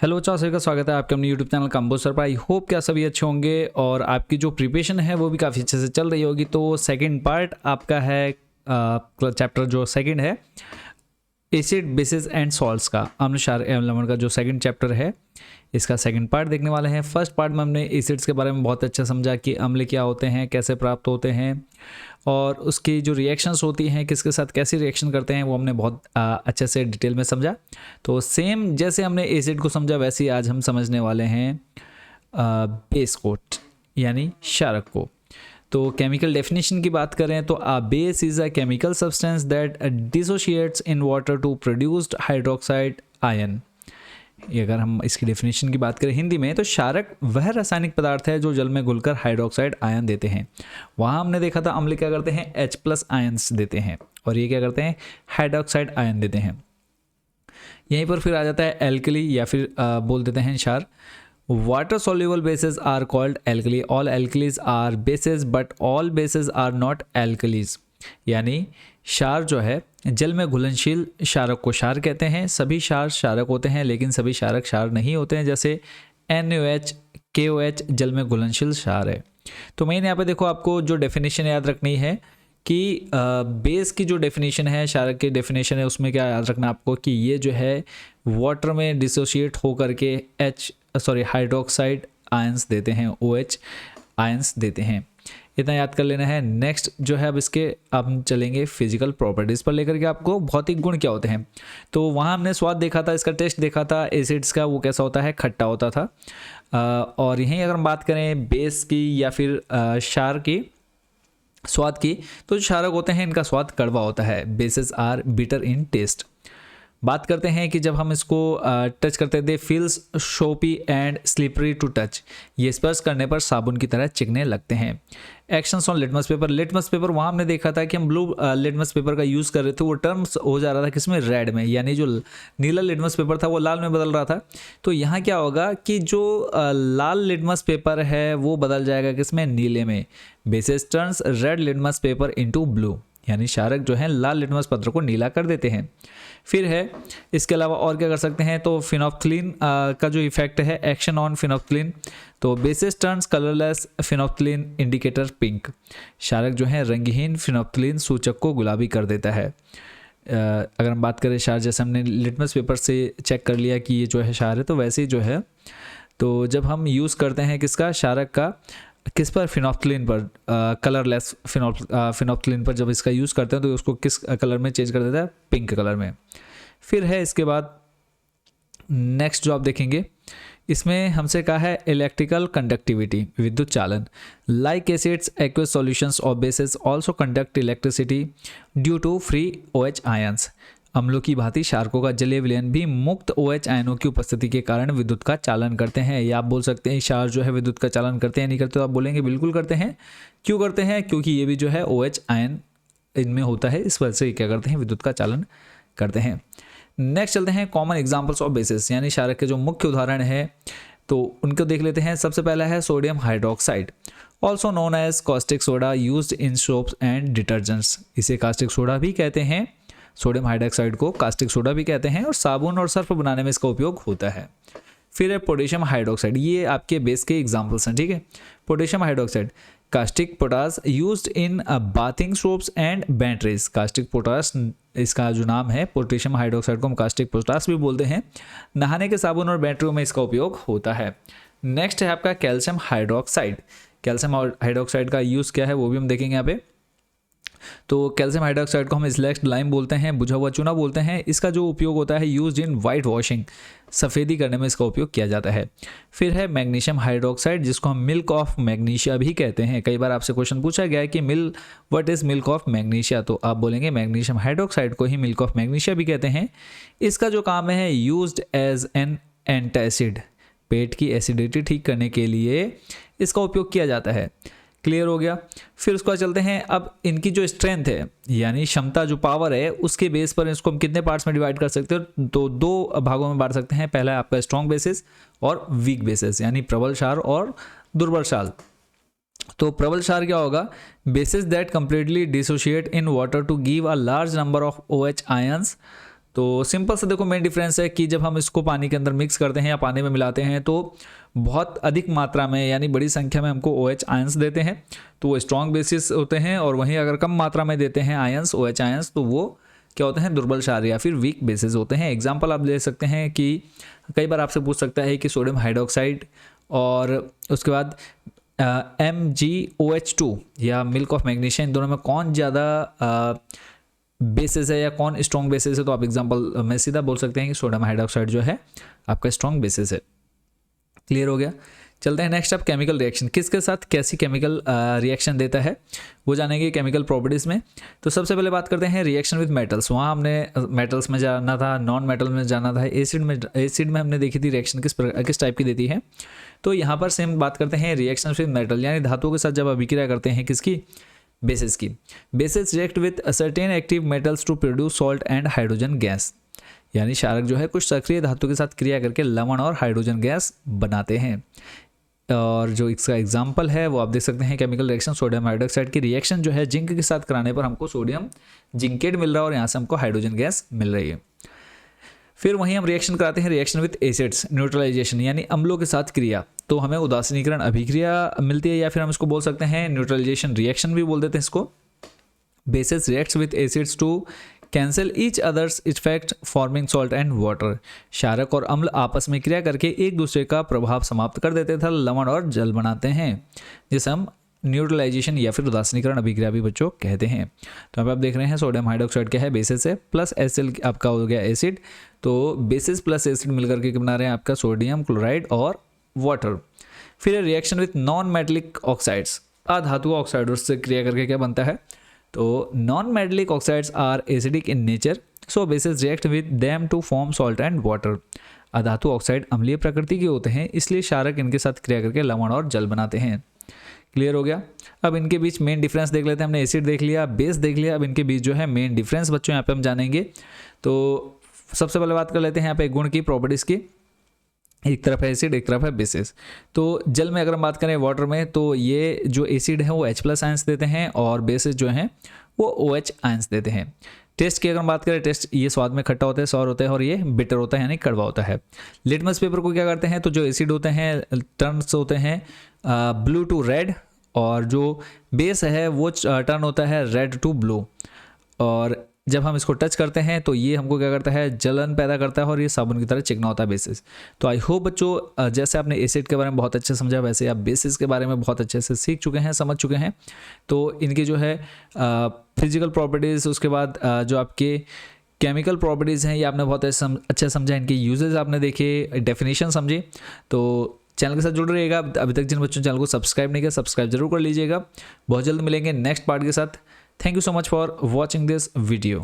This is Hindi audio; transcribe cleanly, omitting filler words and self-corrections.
हेलो बच्चों, सभी का स्वागत है आपके अपने यूट्यूब चैनल कंबोज सर पर। आई होप क्या सभी अच्छे होंगे और आपकी जो प्रिपरेशन है वो भी काफ़ी अच्छे से चल रही होगी। तो सेकंड पार्ट आपका है चैप्टर जो सेकंड है एसिड बेसिस एंड सॉल्ट्स का, अम्ल क्षार एवं लवण का जो सेकंड चैप्टर है इसका सेकंड पार्ट देखने वाले हैं। फर्स्ट पार्ट में हमने एसिड्स के बारे में बहुत अच्छा समझा कि अम्ल क्या होते हैं, कैसे प्राप्त होते हैं और उसकी जो रिएक्शंस होती हैं किसके साथ कैसी रिएक्शन करते हैं वो हमने बहुत अच्छे से डिटेल में समझा। तो सेम जैसे हमने एसिड को समझा वैसे ही आज हम समझने वाले हैं बेस को यानी क्षारक को। तो केमिकल डेफिनेशन की बात करें तो a base is a chemical substance that dissociates in water to produced hydroxide ion. अगर हम इसकी डेफिनेशन की बात करें हिंदी में तो क्षारक वह रासायनिक पदार्थ है जो जल में घुलकर हाइड्रोक्साइड आयन देते हैं। वहाँ हमने देखा था अम्ल क्या करते हैं, H+ आयन्स देते हैं और ये क्या करते हैं, हाइड्रोक्साइड आयन देते हैं। यहीं पर फिर आ जाता है एल्कली या फिर बोल देते हैं क्षार। Water soluble bases are called alkali. All alkalis are bases but all bases are not alkalis. यानी क्षार जो है जल में घुलनशील क्षारक को क्षार कहते हैं। सभी क्षार क्षारक होते हैं लेकिन सभी क्षारक क्षार नहीं होते हैं। जैसे NaOH, KOH जल में घुलनशील क्षार है। तो मेन यहाँ पे देखो आपको जो डेफिनेशन याद रखनी है कि बेस की जो डेफिनेशन है, क्षारक की डेफिनेशन है, उसमें क्या याद रखना आपको कि ये जो है वाटर में डिसोशिएट होकर के हाइड्रोक्साइड आयंस देते हैं, OH आयंस देते हैं। इतना याद कर लेना है। नेक्स्ट जो है अब हम चलेंगे फिजिकल प्रॉपर्टीज़ पर लेकर के आपको भौतिक गुण क्या होते हैं। तो वहाँ हमने स्वाद देखा था, इसका टेस्ट देखा था एसिड्स का, वो कैसा होता है, खट्टा होता था। और यहीं अगर हम बात करें बेस की या फिर क्षार की स्वाद की, तो जो क्षारक होते हैं इनका स्वाद कड़वा होता है। Bases are bitter in taste. बात करते हैं कि जब हम इसको टच करते हैं, they feels soapy and slippery to touch. ये स्पर्श करने पर साबुन की तरह चिकने लगते हैं। Actions on litmus paper. Litmus paper वहाँ हमने देखा था कि हम ब्लू लिटमस पेपर का यूज़ कर रहे थे, वो टर्म्स हो जा रहा था किसमें, रेड में, यानी जो नीला लिटमस पेपर था वो लाल में बदल रहा था। तो यहाँ क्या होगा कि जो लाल लिटमस पेपर है वो बदल जाएगा किसमें, नीले में। Basis turns red litmus paper into blue, यानी क्षारक जो है लाल लिटमस पत्र को नीला कर देते हैं। फिर है इसके अलावा और क्या कर सकते हैं, तो फिनोफ्थलीन का जो इफेक्ट है, एक्शन ऑन फिनोफ्थलीन। तो bases turns colourless phenolphthalein indicator pink. क्षारक जो है रंगहीन फिनोफ्थलीन सूचक को गुलाबी कर देता है। अगर हम बात करें क्षार, जैसे हमने लिटमस पेपर से चेक कर लिया कि ये जो है क्षार है, तो वैसे ही जो है, तो जब हम यूज़ करते हैं किसका, क्षारक का, किस पर, फिनोफ्थलीन पर, कलरलेस फिनोफ्थलीन पर जब इसका यूज़ करते हैं तो उसको किस कलर में चेंज कर देता है, पिंक कलर में। फिर है इसके बाद नेक्स्ट जो आप देखेंगे, इसमें हमसे कहा है इलेक्ट्रिकल कंडक्टिविटी, विद्युत चालन। लाइक एसिड्स एक्वस सॉल्यूशंस और bases also conduct electricity due to free OH ions. अम्लों की भांति क्षारकों का जलीय विलयन भी मुक्त OH आयनों की उपस्थिति के कारण विद्युत का चालन करते हैं। या आप बोल सकते हैं क्षार जो है विद्युत का चालन करते हैं, नहीं करते, तो आप बोलेंगे बिल्कुल करते हैं। क्यों करते हैं, क्योंकि ये भी जो है OH आयन इनमें होता है, इस वजह से क्या करते हैं, विद्युत का चालन करते हैं। नेक्स्ट चलते हैं कॉमन एग्जाम्पल्स ऑफ बेसिस, यानी क्षारक के जो मुख्य उदाहरण है तो उनको देख लेते हैं। सबसे पहला है sodium hydroxide, also known as caustic soda, used in soaps and detergents. इसे कास्टिक सोडा भी कहते हैं, सोडियम हाइड्रोक्साइड को कास्टिक सोडा भी कहते हैं, और साबुन और सर्फ बनाने में इसका उपयोग होता है। फिर है पोटेशियम हाइड्रोक्साइड, ये आपके बेस के एग्जाम्पल्स हैं, ठीक है। Potassium hydroxide, caustic potash, used in bathing soaps and batteries. Caustic potash इसका जो नाम है, पोटेशियम हाइड्रोक्साइड को हम कास्टिक पोटास भी बोलते हैं, नहाने के साबुन और बैटरियों में इसका उपयोग होता है। नेक्स्ट है आपका कैल्शियम हाइड्रोक्साइड। कैल्शियम हाइड्रोक्साइड का यूज़ क्या है वो भी हम देखेंगे यहाँ पे। तो कैल्शियम हाइड्रोक्साइड को हम स्लैक्ड लाइम बोलते हैं, बुझा हुआ चूना बोलते हैं। इसका जो उपयोग होता है यूज्ड इन वाइट वॉशिंग, सफ़ेदी करने में इसका उपयोग किया जाता है। फिर है मैग्नीशियम हाइड्रोक्साइड, जिसको हम मिल्क ऑफ मैग्नीशिया भी कहते हैं। कई बार आपसे क्वेश्चन पूछा गया है कि what is milk of magnesia, तो आप बोलेंगे मैग्नीशियम हाइड्रोक्साइड को ही मिल्क ऑफ मैग्नीशिया भी कहते हैं। इसका जो काम है, यूज्ड एज एन एंटासिड, पेट की एसिडिटी ठीक करने के लिए इसका उपयोग किया जाता है। क्लियर हो गया। फिर उसके बाद चलते हैं, अब इनकी जो स्ट्रेंथ है यानी क्षमता, जो पावर है, उसके बेस पर इसको हम कितने पार्ट्स में डिवाइड कर सकते हैं, तो दो भागों में बांट सकते हैं। पहला है आपका स्ट्रॉन्ग बेसिस और वीक बेसिस, यानी प्रबल क्षार और दुर्बल क्षार। तो प्रबल क्षार क्या होगा, bases that completely dissociate in water to give a large number of OH ions तो सिंपल से देखो मेन डिफरेंस है कि जब हम इसको पानी के अंदर मिक्स करते हैं या पानी में मिलाते हैं तो बहुत अधिक मात्रा में यानी बड़ी संख्या में हमको OH आयंस देते हैं, तो वो स्ट्रॉन्ग बेसिस होते हैं। और वहीं अगर कम मात्रा में देते हैं आयंस, OH आयंस, तो वो क्या होते हैं, दुर्बल क्षार या फिर वीक बेसिस होते हैं। एग्जाम्पल आप ले सकते हैं कि कई बार आपसे पूछ सकता है कि सोडियम हाइड्रोक्साइड और उसके बाद MgOH2 या मिल्क ऑफ मैग्नीशिया, इन दोनों में कौन ज़्यादा बेसिस है या कौन स्ट्रॉन्ग बेसिस है। तो आप एग्जांपल में सीधा बोल सकते हैं कि सोडियम हाइड्रोक्साइड जो है आपका स्ट्रॉन्ग बेसिस है। क्लियर हो गया। चलते हैं नेक्स्ट, अब केमिकल रिएक्शन किसके साथ कैसी केमिकल रिएक्शन देता है वो जानेंगे केमिकल प्रॉपर्टीज़ में। तो सबसे पहले बात करते हैं रिएक्शन विद मेटल्स। वहाँ हमने मेटल्स में जाना था, नॉन मेटल में जाना था, एसिड में हमने देखी थी रिएक्शन किस टाइप की देती है। तो यहाँ पर सेम बात करते हैं रिएक्शन विद मेटल, यानी धातुओं के साथ जब अभिक्रिया करते हैं किसकी, बेसिस की। Bases react with certain active metals to produce salt and hydrogen gas, यानी क्षारक जो है कुछ सक्रिय धातु के साथ क्रिया करके लवण और हाइड्रोजन गैस बनाते हैं। और जो इसका एग्जाम्पल है वो आप देख सकते हैं केमिकल रिएक्शन सोडियम हाइड्रोक्साइड की रिएक्शन जो है जिंक के साथ कराने पर हमको सोडियम जिंकेट मिल रहा है और यहाँ से हमको हाइड्रोजन गैस मिल रही है। फिर वहीं हम रिएक्शन कराते हैं रिएक्शन विद एसिड्स, न्यूट्रलाइजेशन यानी अम्लों के साथ क्रिया, तो हमें उदासीनीकरण अभिक्रिया मिलती है या फिर हम इसको बोल सकते हैं न्यूट्रलाइजेशन रिएक्शन भी बोल देते हैं इसको। Bases reacts with acids to cancel each others effect forming salt and water, क्षारक और अम्ल आपस में क्रिया करके एक दूसरे का प्रभाव समाप्त कर देते थे, लवण और जल बनाते हैं, जिसे हम न्यूट्रलाइजेशन या फिर उदासीनीकरण अभिक्रिया भी बच्चों कहते हैं। तो अब आप देख रहे हैं सोडियम हाइड्रोक्साइड क्या है, बेसिस है, प्लस एसिड आपका हो गया एसिड, तो बेसिस प्लस एसिड मिलकर के बना रहे हैं आपका सोडियम क्लोराइड और वाटर। फिर reaction with non metallic oxides, अधातु ऑक्साइडों से क्रिया करके क्या बनता है, तो non metallic oxides are acidic in nature, so bases react with them to form salt and water. अधातु ऑक्साइड अम्लीय प्रकृति के होते हैं, इसलिए क्षारक इनके साथ क्रिया करके लवण और जल बनाते हैं। क्लियर हो गया। अब इनके बीच मेन डिफरेंस देख लेते हैं। हमने एसिड देख लिया, बेस देख लिया, अब इनके बीच जो है मेन डिफरेंस बच्चों यहाँ पे हम जानेंगे। तो सबसे पहले बात कर लेते हैं यहाँ पे गुण की, प्रॉपर्टीज़ की। एक तरफ है एसिड, एक तरफ है बेसिस। तो जल में अगर हम बात करें वाटर में, तो ये जो एसिड है वो H+ आयंस देते हैं और बेसिस जो हैं वो OH आयंस देते हैं। टेस्ट की अगर हम बात करें, टेस्ट ये स्वाद में खट्टा होता है, सॉर होता है, और ये बिटर होता है यानी कड़वा होता है। लिटमस पेपर को क्या करते हैं, तो जो एसिड होते हैं टर्न्स होते हैं ब्लू टू रेड, और जो बेस है वो टर्न होता है रेड टू ब्लू। और जब हम इसको टच करते हैं तो ये हमको क्या करता है, जलन पैदा करता है और ये साबुन की तरह चिकना होता है बेसिस। तो आई होप बच्चों जैसे आपने एसिड के बारे में बहुत अच्छे समझा, वैसे आप बेसिस के बारे में बहुत अच्छे से सीख चुके हैं, समझ चुके हैं। तो इनकी जो है फिजिकल प्रॉपर्टीज़, उसके बाद जो आपके केमिकल प्रॉपर्टीज़ हैं, ये आपने बहुत अच्छा समझा। इनके यूजेस आपने देखे, डेफिनेशन समझे। तो चैनल के साथ जुड़ रहिएगा। अभी तक जिन बच्चों ने चैनल को सब्सक्राइब नहीं किया, सब्सक्राइब जरूर कर लीजिएगा। बहुत जल्द मिलेंगे नेक्स्ट पार्ट के साथ। Thank you so much for watching this video.